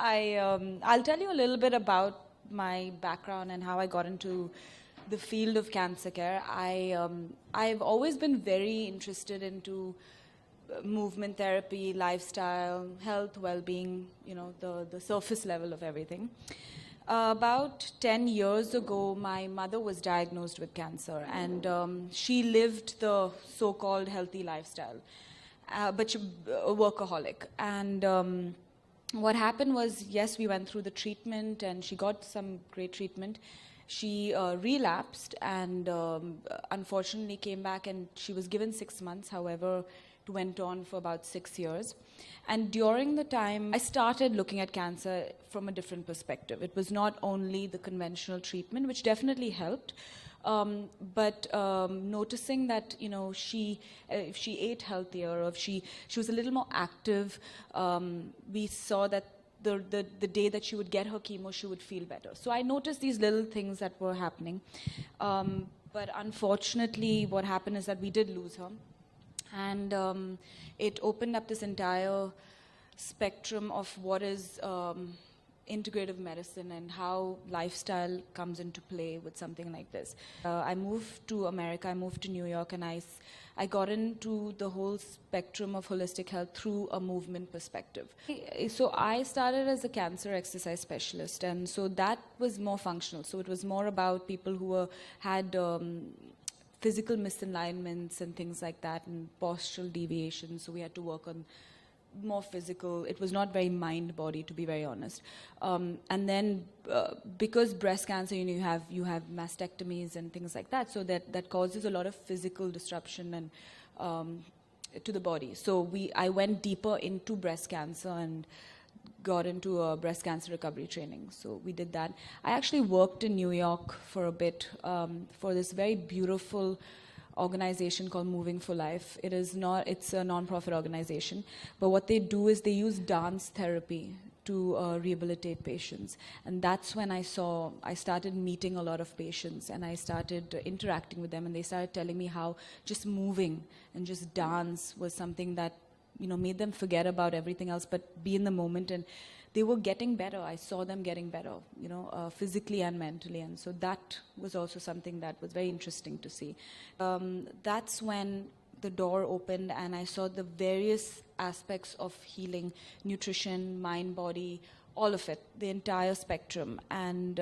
I'll tell you a little bit about my background and how I got into the field of cancer care. I've always been very interested into movement therapy, lifestyle, health, well-being, the surface level of everything. About 10 years ago, my mother was diagnosed with cancer, and she lived the so-called healthy lifestyle, but she a workaholic. And what happened was, yes, we went through the treatment, and she got some great treatment. She relapsed and unfortunately came back, and she was given 6 months. However, it went on for about 6 years. And during the time, I started looking at cancer from a different perspective. It was not only the conventional treatment, which definitely helped, but noticing that, if she ate healthier, or if she was a little more active, we saw that the day that she would get her chemo, she would feel better. So I noticed these little things that were happening. But unfortunately, what happened is that we did lose her. And it opened up this entire spectrum of what is integrative medicine and how lifestyle comes into play with something like this. I moved to America, I moved to New York, and I got into the whole spectrum of holistic health through a movement perspective. So I started as a cancer exercise specialist, and so that was more functional. So it was more about people who had physical misalignments and things like that, and postural deviations. So we had to work on more physical. It was not very mind-body, to be very honest. And then because breast cancer, you have mastectomies and things like that, so that causes a lot of physical disruption and to the body. So I went deeper into breast cancer and got into a breast cancer recovery training. So we did that. I actually worked in New York for a bit for this very beautiful organization called Moving for Life. It's a non-profit organization, but what they do is they use dance therapy to rehabilitate patients. And that's when I started meeting a lot of patients, and I started interacting with them, and they started telling me how just moving and just dance was something that made them forget about everything else, but be in the moment. And they were getting better. I saw them getting better, physically and mentally. And so that was also something that was very interesting to see. That's when the door opened, and I saw the various aspects of healing: nutrition, mind, body, all of it, the entire spectrum. And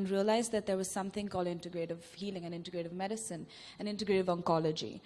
realized that there was something called integrative healing and integrative medicine and integrative oncology.